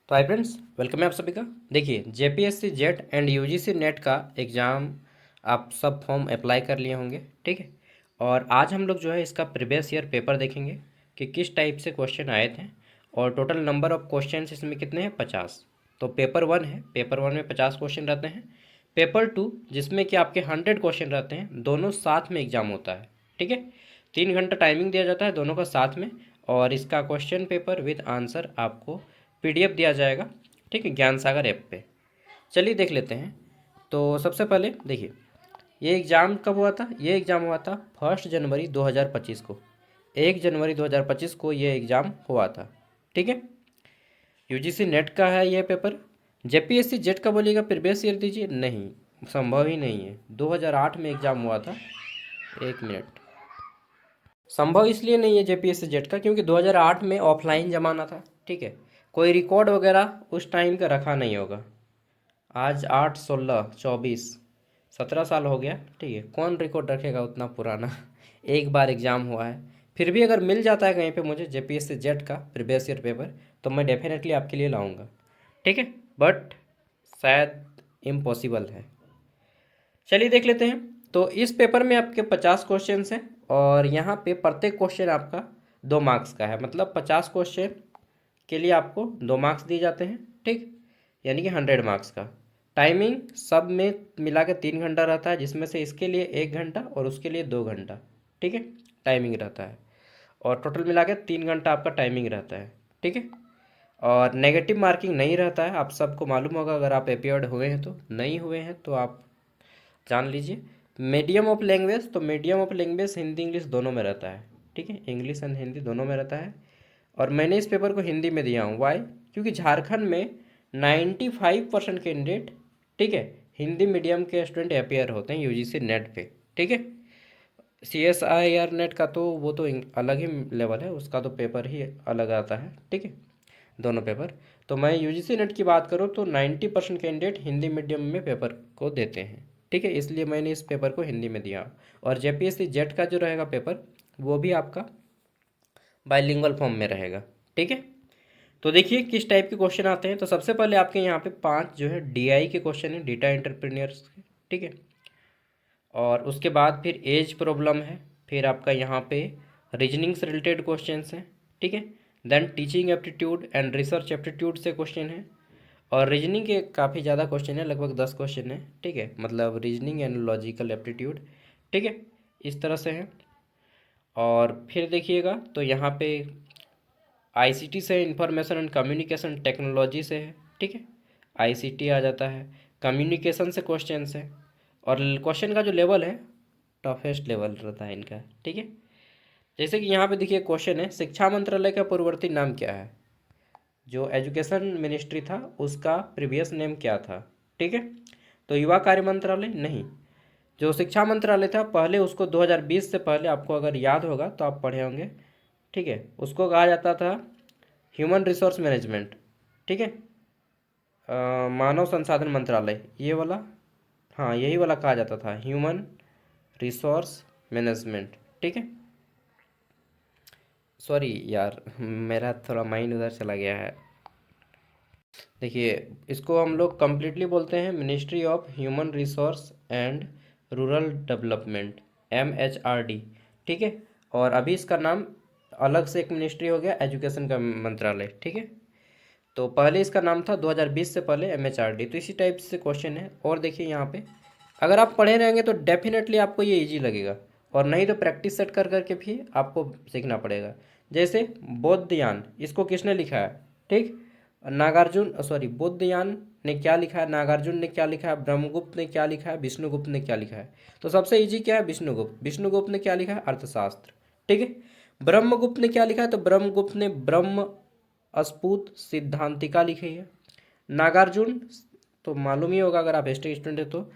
तो hi friends, welcome है आप सभी का। देखिए, JPSC jet and UGC net का एग्ज़ाम आप सब फॉर्म अप्लाई कर लिए होंगे, ठीक है। और आज हम लोग जो है इसका प्रीवियस ईयर पेपर देखेंगे कि किस टाइप से क्वेश्चन आए थे। और टोटल नंबर ऑफ क्वेश्चन इसमें कितने हैं? 50। तो पेपर वन है, पेपर वन में 50 क्वेश्चन रहते हैं। पेपर टू जिसमें कि आपके 100 क्वेश्चन रहते हैं, दोनों साथ में एग्ज़ाम होता है, ठीक है। 3 घंटा टाइमिंग दिया जाता है दोनों का साथ में। और इसका क्वेश्चन पेपर विद आंसर आपको पीडीएफ दिया जाएगा, ठीक है, ज्ञान सागर ऐप पे। चलिए देख लेते हैं। तो सबसे पहले देखिए, ये एग्ज़ाम कब हुआ था? ये एग्ज़ाम हुआ था 1 जनवरी 2025 को। 1 जनवरी 2025 को ये एग्ज़ाम हुआ था, ठीक है। यूजीसी नेट का है ये पेपर। जेपीएससी जेट का बोलिएगा प्रीवियस ईयर दीजिए, नहीं, संभव ही नहीं है। 2008 में एग्ज़ाम हुआ था। एक मिनट। संभव इसलिए नहीं है जेपीएससी जेट का क्योंकि 2008 में ऑफलाइन ज़माना था, ठीक है। कोई रिकॉर्ड वगैरह उस टाइम का रखा नहीं होगा। आज 8 16 24 17 साल हो गया, ठीक है। कौन रिकॉर्ड रखेगा उतना पुराना? एक बार एग्ज़ाम हुआ है। फिर भी अगर मिल जाता है कहीं पे मुझे जेपीएससी जेट का प्रीवियस ईयर पेपर, तो मैं डेफिनेटली आपके लिए लाऊंगा, ठीक है। बट शायद इम्पॉसिबल है। चलिए देख लेते हैं। तो इस पेपर में आपके 50 क्वेश्चन हैं और यहाँ पे प्रत्येक क्वेश्चन आपका 2 मार्क्स का है। मतलब 50 क्वेश्चन के लिए आपको 2 मार्क्स दिए जाते हैं, ठीक। यानी कि 100 मार्क्स का। टाइमिंग सब में मिला के 3 घंटा रहता है, जिसमें से इसके लिए 1 घंटा और उसके लिए 2 घंटा, ठीक है, टाइमिंग रहता है। और टोटल मिला के 3 घंटा आपका टाइमिंग रहता है, ठीक है। और नेगेटिव मार्किंग नहीं रहता है, आप सबको मालूम होगा। अगर आप अपीयर्ड हुए हैं तो, नहीं हुए हैं तो आप जान लीजिए। मीडियम ऑफ लैंग्वेज, तो medium of language Hindi English दोनों में रहता है, ठीक है। इंग्लिश एंड हिंदी दोनों में रहता है। और मैंने इस पेपर को हिंदी में दिया हूँ। वाई? क्योंकि झारखंड में 95% कैंडिडेट, ठीक है, हिंदी मीडियम के स्टूडेंट अपेयर होते हैं यूजीसी नेट पे, ठीक है। सीएसआईआर नेट का तो वो तो अलग ही लेवल है, उसका तो पेपर ही अलग आता है, ठीक है, दोनों पेपर। तो मैं यूजीसी नेट की बात करूँ तो 90% कैंडिडेट हिंदी मीडियम में पेपर को देते हैं, ठीक है। इसलिए मैंने इस पेपर को हिंदी में दिया। और जेपीएससी जेट का जो रहेगा पेपर, वो भी आपका बाइलिंगुअल फॉर्म में रहेगा, ठीक है। तो देखिए किस टाइप के क्वेश्चन आते हैं। तो सबसे पहले आपके यहाँ पे 5 जो है डीआई के क्वेश्चन है, डेटा एंटरप्रेन्योर्स के, ठीक है। और उसके बाद फिर एज प्रॉब्लम है। फिर आपका यहाँ पे रीजनिंग से रिलेटेड क्वेश्चंस हैं, ठीक है। Then teaching aptitude and research aptitude से क्वेश्चन है। और रीजनिंग के काफ़ी ज़्यादा क्वेश्चन है, लगभग 10 क्वेश्चन है, ठीक है। मतलब रीजनिंग एंड लॉजिकल एप्टीट्यूड, ठीक है, इस तरह से है। और फिर देखिएगा तो यहाँ पे आईसीटी से, इंफॉर्मेशन एंड कम्युनिकेशन टेक्नोलॉजी से है, ठीक है। आईसीटी आ जाता है। कम्युनिकेशन से क्वेश्चन है। और क्वेश्चन का जो लेवल है, टफेस्ट लेवल रहता है इनका, ठीक है। जैसे कि यहाँ पे देखिए क्वेश्चन है, शिक्षा मंत्रालय का पूर्ववर्ती नाम क्या है? जो एजुकेशन मिनिस्ट्री था उसका प्रीवियस नेम क्या था, ठीक है। तो युवा कार्य मंत्रालय नहीं, जो शिक्षा मंत्रालय था पहले, उसको 2020 से पहले आपको अगर याद होगा तो आप पढ़े होंगे, ठीक है, उसको कहा जाता था ह्यूमन रिसोर्स मैनेजमेंट, ठीक है। मानव संसाधन मंत्रालय ये वाला, हाँ यही वाला कहा जाता था, ह्यूमन रिसोर्स मैनेजमेंट, ठीक है। सॉरी यार, मेरा थोड़ा माइंड उधर चला गया है। देखिए, इसको हम लोग कम्प्लीटली बोलते हैं ministry of human resource and rural development, MHRD, ठीक है। और अभी इसका नाम अलग से एक मिनिस्ट्री हो गया, एजुकेशन का मंत्रालय, ठीक है। तो पहले इसका नाम था 2020 से पहले MHRD। तो इसी टाइप से क्वेश्चन है। और देखिए यहाँ पे अगर आप पढ़े रहेंगे तो डेफिनेटली आपको ये इजी लगेगा, और नहीं तो प्रैक्टिस सेट कर करके भी आपको सीखना पड़ेगा। जैसे बौद्धयान, इसको किसने लिखा है? ठीक, नागार्जुन, सॉरी, बौद्धयान ने क्या लिखा है, नागार्जुन ने क्या लिखा है, ब्रह्मगुप्त ने क्या लिखा है, विष्णुगुप्त ने क्या लिखा है? तो सबसे इजी क्या है? विष्णुगुप्त। विष्णुगुप्त ने क्या लिखा है? अर्थशास्त्र, ठीक है। ब्रह्मगुप्त ने क्या लिखा है? तो ब्रह्मगुप्त ने ब्रह्म अस्फुट सिद्धांतिका लिखी है। नागार्जुन तो मालूम ही होगा अगर आप हिस्ट्री स्टूडेंट है तो,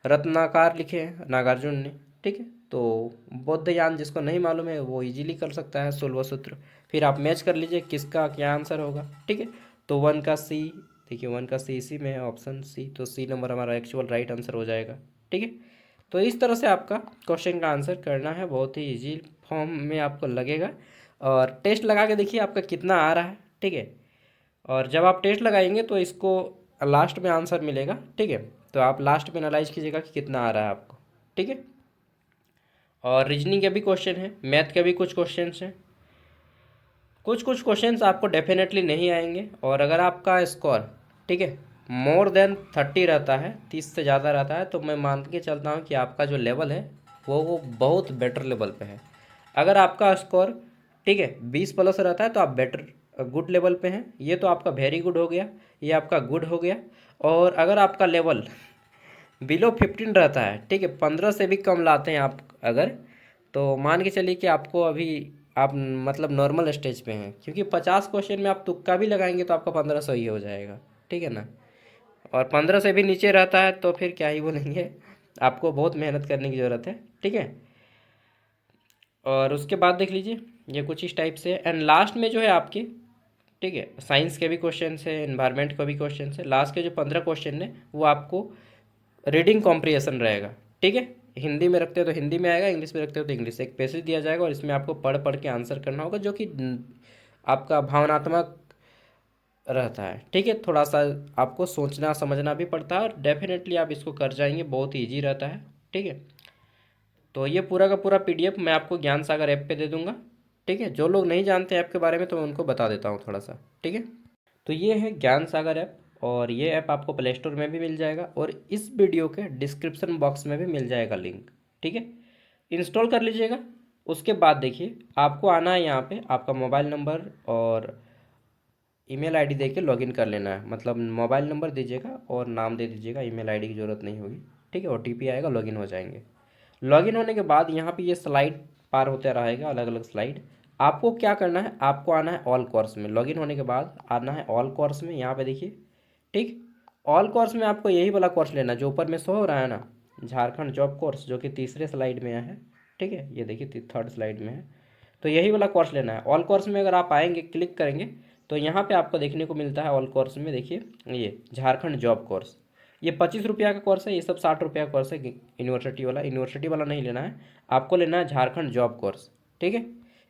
रत्नाकर लिखे हैं नागार्जुन ने, ठीक है। तो बौद्धयान जिसको नहीं मालूम है वो इजीली कर सकता है, 16 सूत्र। फिर आप मैच कर लीजिए किसका क्या आंसर होगा, ठीक है। तो 1 का सी, देखिए 1 का सी इसी में है, ऑप्शन सी। तो सी नंबर हमारा एक्चुअल राइट आंसर हो जाएगा, ठीक है। तो इस तरह से आपका क्वेश्चन का आंसर करना है, बहुत ही इजी फॉर्म में आपको लगेगा। और टेस्ट लगा के देखिए आपका कितना आ रहा है, ठीक है। और जब आप टेस्ट लगाएंगे तो इसको लास्ट में आंसर मिलेगा, ठीक है। तो आप लास्ट में एनालाइज कीजिएगा कि कितना आ रहा है आपको, ठीक है। और रीजनिंग के भी क्वेश्चन हैं, मैथ के भी कुछ क्वेश्चन हैं। कुछ कुछ क्वेश्चंस आपको डेफिनेटली नहीं आएंगे। और अगर आपका स्कोर, ठीक है, मोर देन 30 रहता है, 30 से ज़्यादा रहता है, तो मैं मान के चलता हूँ कि आपका जो लेवल है वो बहुत बेटर लेवल पे है। अगर आपका स्कोर, ठीक है, 20 प्लस रहता है तो आप बेटर गुड लेवल पे हैं। ये तो आपका वेरी गुड हो गया, ये आपका गुड हो गया। और अगर आपका लेवल बिलो 15 रहता है, ठीक है, 15 से भी कम लाते हैं आप अगर, तो मान के चलिए कि आपको अभी आप मतलब नॉर्मल स्टेज पे हैं, क्योंकि 50 क्वेश्चन में आप तुक्का भी लगाएंगे तो आपका 1500 ही हो जाएगा, ठीक है ना। और 15 से भी नीचे रहता है तो फिर क्या ही बोलेंगे, आपको बहुत मेहनत करने की ज़रूरत है, ठीक है। और उसके बाद देख लीजिए, ये कुछ इस टाइप से है। एंड लास्ट में जो है आपकी, ठीक है, साइंस के भी क्वेश्चन है, एनवायरनमेंट का भी क्वेश्चन है। लास्ट के जो 15 क्वेश्चन है वो आपको रीडिंग कॉम्प्रिहेंशन रहेगा, ठीक है। हिंदी में रखते हो तो हिंदी में आएगा, इंग्लिश में रखते हो तो इंग्लिश। एक पैसेज दिया जाएगा और इसमें आपको पढ़ पढ़ के आंसर करना होगा, जो कि आपका भावनात्मक रहता है, ठीक है। थोड़ा सा आपको सोचना समझना भी पड़ता है, और डेफिनेटली आप इसको कर जाएंगे, बहुत ईजी रहता है, ठीक है। तो ये पूरा का पूरा पीडीएफ मैं आपको ज्ञान सागर ऐप पे दे दूंगा, ठीक है। जो लोग नहीं जानते ऐप के बारे में तो मैं उनको बता देता हूँ थोड़ा सा, ठीक है। तो ये है ज्ञान सागर ऐप, और ये ऐप आपको प्ले स्टोर में भी मिल जाएगा, और इस वीडियो के डिस्क्रिप्शन बॉक्स में भी मिल जाएगा लिंक, ठीक है। इंस्टॉल कर लीजिएगा। उसके बाद देखिए, आपको आना है यहाँ पे, आपका मोबाइल नंबर और ईमेल आईडी दे के लॉगिन कर लेना है। मतलब मोबाइल नंबर दीजिएगा और नाम दे दीजिएगा, ईमेल आईडी की ज़रूरत नहीं होगी, ठीक है। ओटीपी आएगा, लॉगिन हो जाएंगे। लॉगिन होने के बाद यहाँ पे ये स्लाइड पार होते रहेगा, अलग अलग स्लाइड। आपको क्या करना है, आपको आना है ऑल कोर्स में। लॉगिन होने के बाद आना है ऑल कोर्स में, यहाँ पे देखिए, ठीक। ऑल कोर्स में आपको यही वाला कोर्स लेना है जो ऊपर में शो हो रहा है ना, झारखंड जॉब कोर्स, जो कि तीसरे स्लाइड में है, ठीक है। ये देखिए थर्ड स्लाइड में है, तो यही वाला कोर्स लेना है। ऑल कोर्स में अगर आप आएंगे, क्लिक करेंगे, तो यहाँ पे आपको देखने को मिलता है ऑल कोर्स में, देखिए ये झारखंड जॉब कोर्स। ये 25 रुपया का कोर्स है, ये सब 60 रुपया का कोर्स है। यूनिवर्सिटी वाला नहीं लेना है, आपको लेना है झारखंड जॉब कोर्स, ठीक है।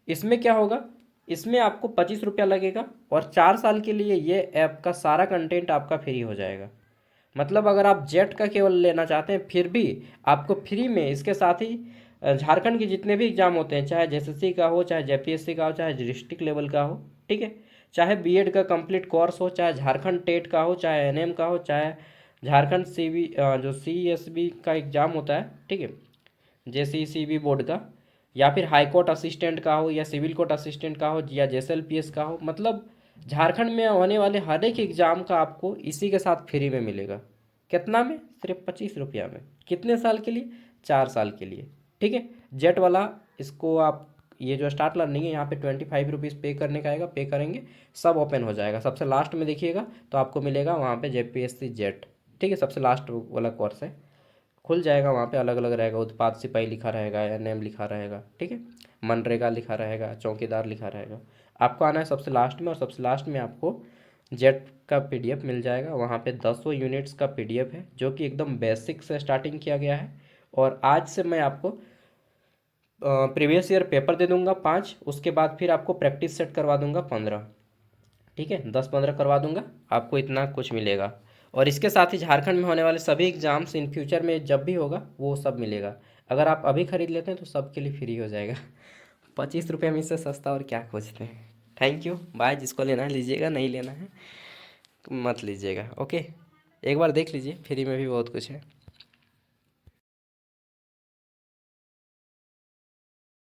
इसमें क्या होगा, इसमें आपको 25 रुपया लगेगा, और 4 साल के लिए ये ऐप का सारा कंटेंट आपका फ्री हो जाएगा। मतलब अगर आप जेट का केवल लेना चाहते हैं, फिर भी आपको फ्री में इसके साथ ही झारखंड के जितने भी एग्जाम होते हैं, चाहे जेएसएससी का हो, चाहे जेपीएससी का हो, चाहे डिस्ट्रिक्ट लेवल का हो, ठीक है, चाहे बीएड का कंप्लीट कोर्स हो, चाहे झारखंड टेट का हो, चाहे एनएम का हो, चाहे झारखंड सीबी जो सीएसबी का एग्ज़ाम होता है, ठीक है, जेसीसीबी बोर्ड का, या फिर हाई कोर्ट असिस्टेंट का हो, या सिविल कोर्ट असिस्टेंट का हो, या जेएसएलपीएस का हो, मतलब झारखंड में होने वाले हर एक एग्ज़ाम का आपको इसी के साथ फ्री में मिलेगा। कितना में, सिर्फ 25 रुपया में। कितने साल के लिए, 4 साल के लिए, ठीक है। जेट वाला, इसको आप ये जो स्टार्ट लर्निंग है यहाँ पे 25 रुपीज़ पे करने का आएगा, पे करेंगे, सब ओपन हो जाएगा। सबसे लास्ट में देखिएगा तो आपको मिलेगा वहाँ पे जेपीएससी जेट, ठीक है, सबसे लास्ट वाला कोर्स है, खुल जाएगा। वहाँ पे अलग अलग रहेगा, उत्पाद सिपाही लिखा रहेगा, एनएम लिखा रहेगा, ठीक है, मनरेगा लिखा रहेगा, चौकीदार लिखा रहेगा। आपको आना है सबसे लास्ट में, और सबसे लास्ट में आपको जेट का पीडीएफ मिल जाएगा। वहाँ पे 10 यूनिट्स का पीडीएफ है, जो कि एकदम बेसिक से स्टार्टिंग किया गया है। और आज से मैं आपको प्रीवियस ईयर पेपर दे दूंगा 5, उसके बाद फिर आपको प्रैक्टिस सेट करवा दूंगा 15, ठीक है, 10-15 करवा दूंगा, आपको इतना कुछ मिलेगा। और इसके साथ ही झारखंड में होने वाले सभी एग्जाम्स इन फ्यूचर में जब भी होगा वो सब मिलेगा। अगर आप अभी ख़रीद लेते हैं तो सबके लिए फ्री हो जाएगा। 25 रुपये में इससे सस्ता और क्या खोजते हैं। Thank you, bye. जिसको लेना है लीजिएगा, नहीं लेना है मत लीजिएगा, ओके। एक बार देख लीजिए, फ्री में भी बहुत कुछ है।